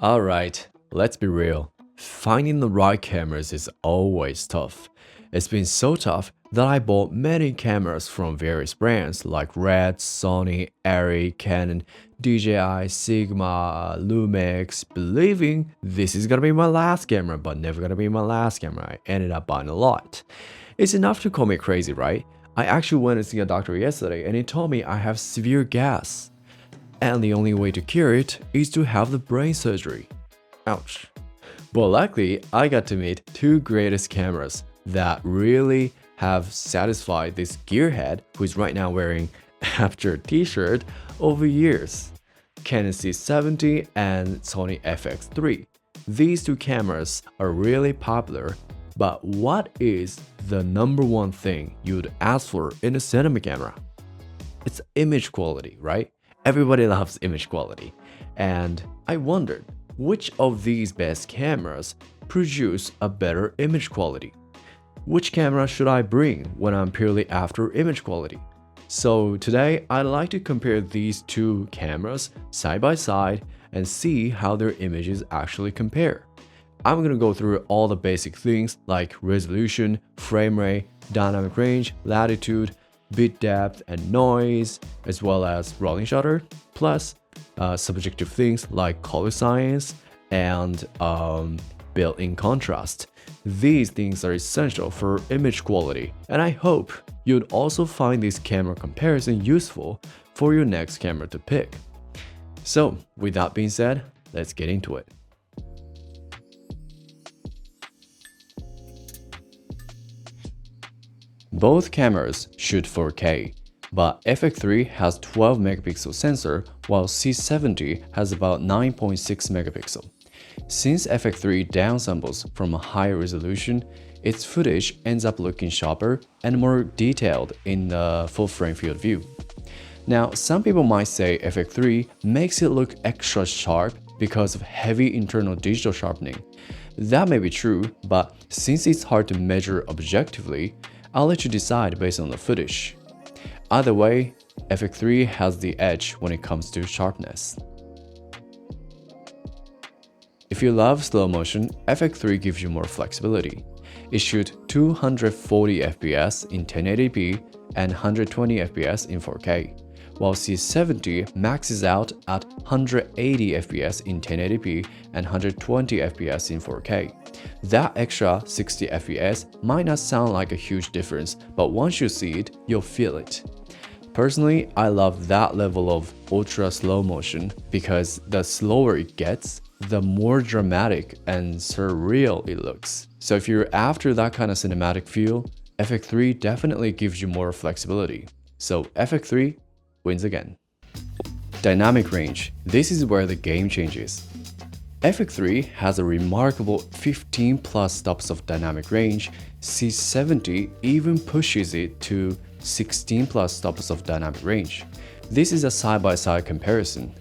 Alright, let's be real. Finding the right cameras is always tough. It's been so tough that I bought many cameras from various brands like Red, Sony, Arri, Canon, DJI, Sigma, Lumix, believing this is gonna be my last camera, but never gonna be my last camera. I ended up buying a lot. It's enough to call me crazy, right? I actually went to see a doctor yesterday and he told me I have severe gas. And the only way to cure it is to have the brain surgery. Ouch. But luckily, I got to meet two greatest cameras that really have satisfied this gearhead who is right now wearing After t-shirt over years. Canon C70 and Sony FX3. These two cameras are really popular, but what is the number one thing you'd ask for in a cinema camera? It's image quality, right? Everybody loves image quality. And I wondered, which of these best cameras produce a better image quality? Which camera should I bring when I'm purely after image quality? So today, I'd like to compare these two cameras side by side and see how their images actually compare. I'm gonna go through all the basic things like resolution, frame rate, dynamic range, latitude, bit depth and noise, as well as rolling shutter, plus subjective things like color science and built-in contrast. These things are essential for image quality, and I hope you'd also find this camera comparison useful for your next camera to pick. So, with that being said, let's get into it. Both cameras shoot 4K, but FX3 has 12 megapixel sensor while C70 has about 9.6 megapixel. Since FX3 downsamples from a higher resolution, its footage ends up looking sharper and more detailed in the full frame field view. Now, some people might say FX3 makes it look extra sharp because of heavy internal digital sharpening. That may be true, but since it's hard to measure objectively, I'll let you decide based on the footage. Either way, FX3 has the edge when it comes to sharpness. If you love slow motion, FX3 gives you more flexibility. It shoots 240 fps in 1080p and 120 fps in 4K, while C70 maxes out at 180 fps in 1080p and 120 fps in 4K. That extra 60 fps might not sound like a huge difference, but once you see it, you'll feel it. Personally, I love that level of ultra slow motion because the slower it gets, the more dramatic and surreal it looks. So if you're after that kind of cinematic feel, FX3 definitely gives you more flexibility. So FX3 wins again. Dynamic range. This is where the game changes. FX3 has a remarkable 15 plus stops of dynamic range. C70 even pushes it to 16 plus stops of dynamic range. This is a side-by-side comparison.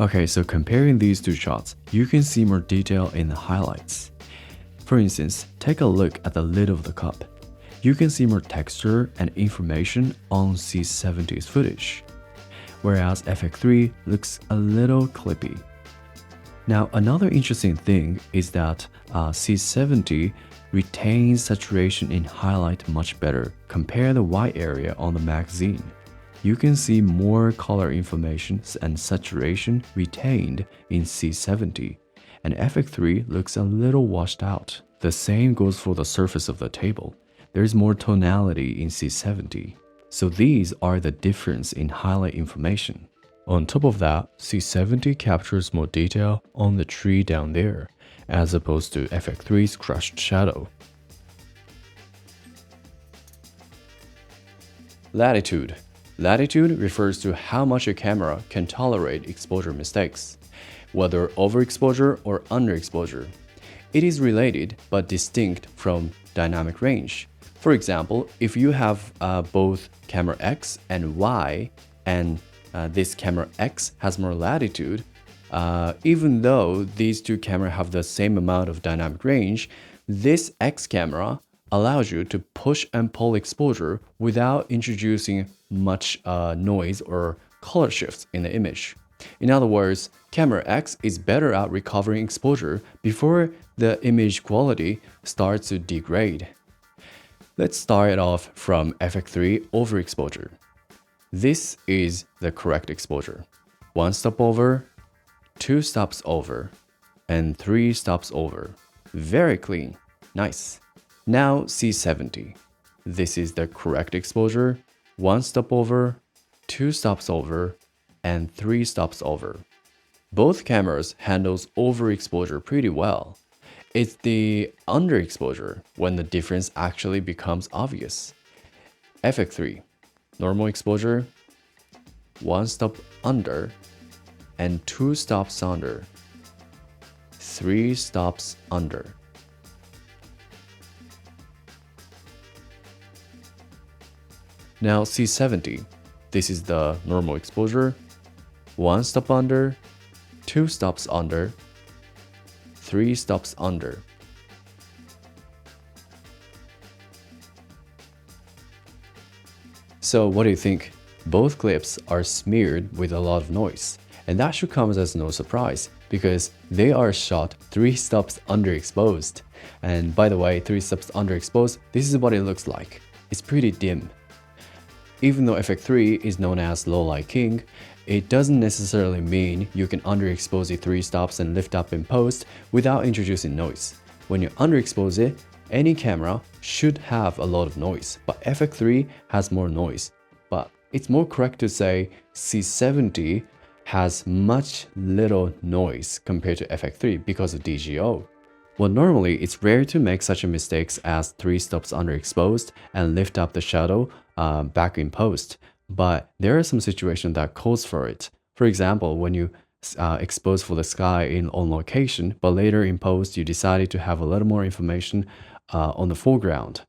Okay, so comparing these two shots, you can see more detail in the highlights. For instance, take a look at the lid of the cup. You can see more texture and information on C70's footage, whereas FX3 looks a little clippy. Now, another interesting thing is that C70 retains saturation in highlight much better compared to the white area on the magazine. You can see more color information and saturation retained in C70, and FX3 looks a little washed out. The same goes for the surface of the table. There's more tonality in C70. So these are the difference in highlight information. On top of that, C70 captures more detail on the tree down there, as opposed to FX3's crushed shadow. Latitude. Latitude refers to how much a camera can tolerate exposure mistakes, whether overexposure or underexposure. It is related but distinct from dynamic range. For example, if you have both camera X and Y and this camera X has more latitude. Even though these two cameras have the same amount of dynamic range, this X camera allows you to push and pull exposure without introducing much noise or color shifts in the image. In other words, camera X is better at recovering exposure before the image quality starts to degrade. Let's start it off from FX3 overexposure. This is the correct exposure. 1 stop over, 2 stops over, and 3 stops over. Very clean. Nice. Now C70. This is the correct exposure. 1 stop over, 2 stops over, and 3 stops over. Both cameras handles overexposure pretty well. It's the underexposure when the difference actually becomes obvious. FX3, normal exposure, 1 stop under, and 2 stops under, 3 stops under. Now C70, this is the normal exposure, 1 stop under, 2 stops under, 3 stops under. So what do you think? Both clips are smeared with a lot of noise, and that should come as no surprise because they are shot 3 stops underexposed. And by the way, 3 stops underexposed, this is what it looks like. It's pretty dim. Even though FX3 is known as low light king, it doesn't necessarily mean you can underexpose it 3 stops and lift up in post without introducing noise. When you underexpose it, any camera should have a lot of noise, but FX3 has more noise. But it's more correct to say C70 has much little noise compared to FX3 because of DGO. Well, normally it's rare to make such a mistakes as 3 stops underexposed and lift up the shadow back in post, but there are some situations that calls for it. For example, when you expose for the sky on location, but later in post you decided to have a little more information on the foreground,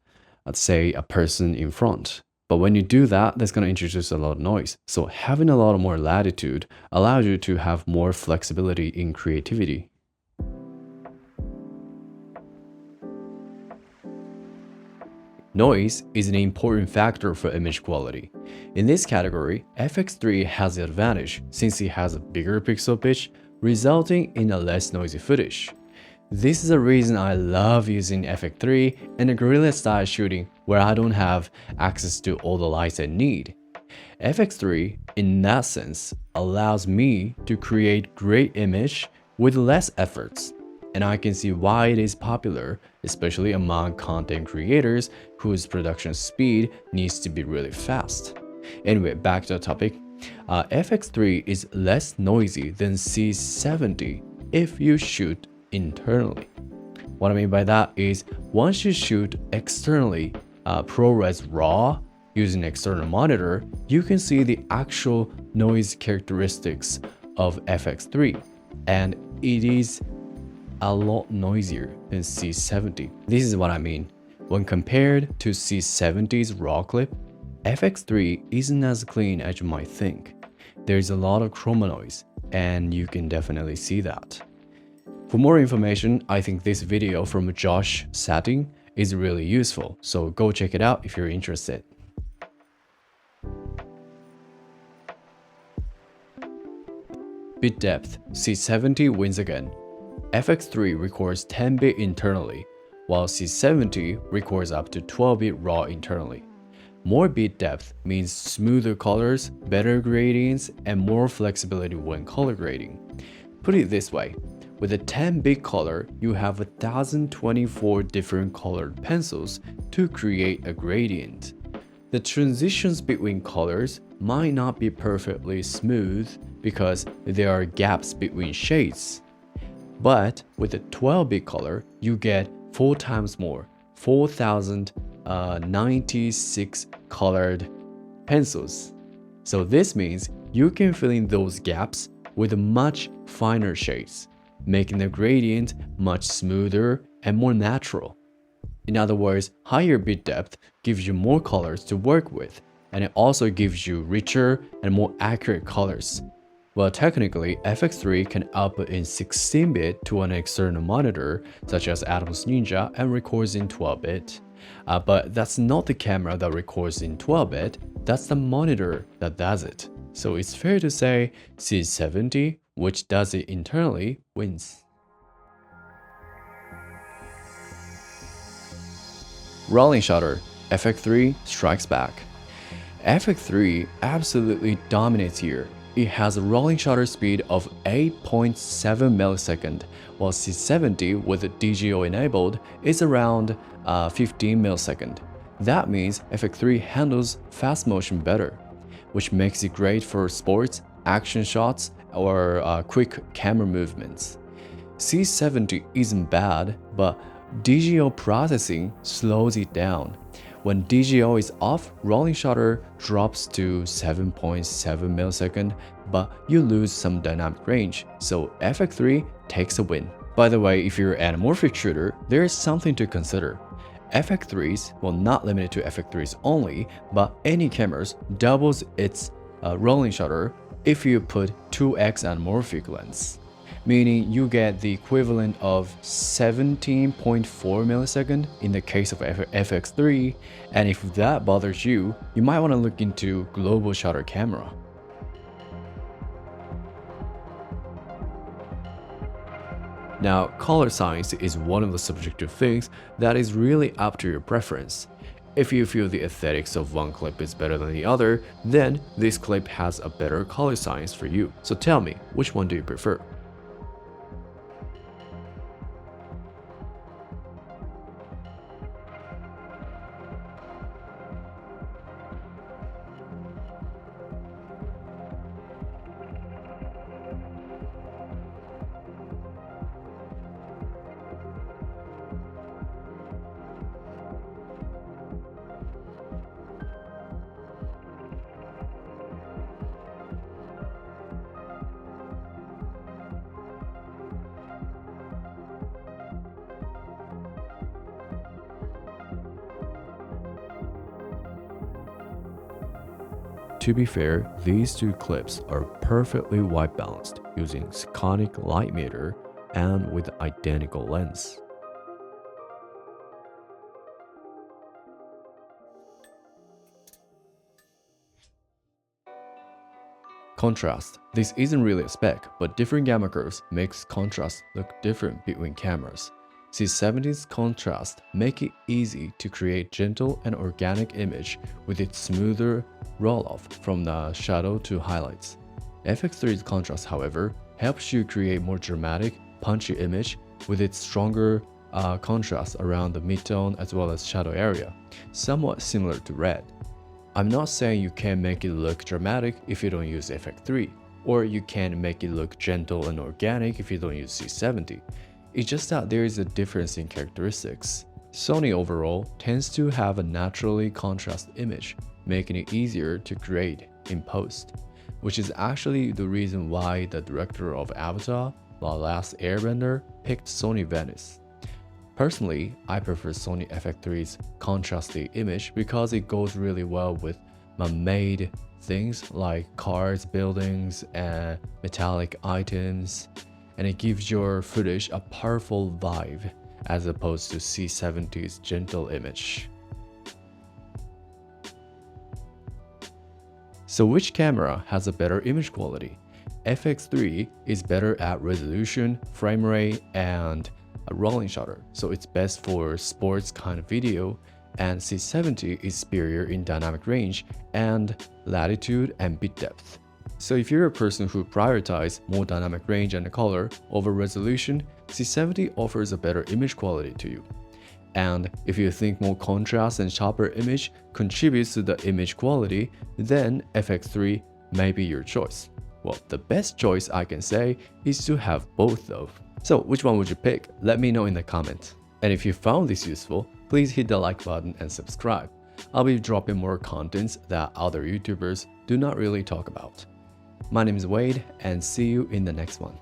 let's say a person in front. But when you do that, that's going to introduce a lot of noise. So having a lot more latitude allows you to have more flexibility in creativity. Noise is an important factor for image quality. In this category, FX3 has the advantage since it has a bigger pixel pitch, resulting in a less noisy footage. This is the reason I love using FX3 in a guerrilla style shooting where I don't have access to all the lights I need. FX3, in that sense, allows me to create great image with less efforts. And I can see why it is popular, especially among content creators whose production speed needs to be really fast. Anyway, back to the topic. FX3 is less noisy than C70 if you shoot internally. What I mean by that is once you shoot externally, ProRes RAW using external monitor, you can see the actual noise characteristics of FX3, and it is a lot noisier than C70. This is what I mean. When compared to C70's raw clip, FX3 isn't as clean as you might think. There's a lot of chroma noise, and you can definitely see that. For more information, I think this video from Josh Satting is really useful, so go check it out if you're interested. Bit depth, C70 wins again. FX3 records 10-bit internally, while C70 records up to 12-bit raw internally. More bit depth means smoother colors, better gradients, and more flexibility when color grading. Put it this way, with a 10-bit color, you have 1024 different colored pencils to create a gradient. The transitions between colors might not be perfectly smooth because there are gaps between shades. But with a 12-bit color, you get 4 times more, 4096 colored pencils. So this means you can fill in those gaps with much finer shades, making the gradient much smoother and more natural. In other words, higher bit depth gives you more colors to work with, and it also gives you richer and more accurate colors. Well, technically, FX3 can output in 16-bit to an external monitor, such as Atomos Ninja, and records in 12-bit. But that's not the camera that records in 12-bit, that's the monitor that does it. So it's fair to say C70, which does it internally, wins. Rolling shutter, FX3 strikes back. FX3 absolutely dominates here. It has a rolling shutter speed of 8.7 millisecond, while C70 with DGO enabled is around 15 millisecond. That means FX3 handles fast motion better, which makes it great for sports, action shots, or quick camera movements. C70 isn't bad, but DGO processing slows it down. When DGO is off, rolling shutter drops to 7.7 millisecond, but you lose some dynamic range, so FX3 takes a win. By the way, if you're an anamorphic shooter, there is something to consider. FX3s, well, not limited to FX3s only, but any cameras doubles its rolling shutter if you put 2x anamorphic lens, meaning you get the equivalent of 17.4 millisecond in the case of FX3, and if that bothers you, you might want to look into global shutter camera. Now, color science is one of the subjective things that is really up to your preference. If you feel the aesthetics of one clip is better than the other, then this clip has a better color science for you. So tell me, which one do you prefer? To be fair, these two clips are perfectly white balanced using Sekonic light meter and with identical lens. Contrast. This isn't really a spec, but different gamma curves makes contrast look different between cameras. C70's contrast make it easy to create gentle and organic image with its smoother roll-off from the shadow to highlights. FX3's contrast, however, helps you create more dramatic, punchy image with its stronger contrast around the midtone as well as shadow area, somewhat similar to red. I'm not saying you can't make it look dramatic if you don't use FX3, or you can't make it look gentle and organic if you don't use C70. It's just that there is a difference in characteristics. Sony overall tends to have a naturally contrast image, making it easier to create in post, which is actually the reason why the director of Avatar, The Last Airbender, picked Sony Venice. Personally, I prefer Sony FX3's contrasty image because it goes really well with man-made things like cars, buildings, and metallic items, and it gives your footage a powerful vibe as opposed to C70's gentle image. So which camera has a better image quality? FX3 is better at resolution, frame rate, and a rolling shutter, so it's best for sports kind of video, and C70 is superior in dynamic range and latitude and bit depth. So if you're a person who prioritizes more dynamic range and color over resolution, C70 offers a better image quality to you. And if you think more contrast and sharper image contributes to the image quality, then FX3 may be your choice. Well, the best choice I can say is to have both though. So which one would you pick? Let me know in the comments. And if you found this useful, please hit the like button and subscribe. I'll be dropping more contents that other YouTubers do not really talk about. My name is Wade, and see you in the next one.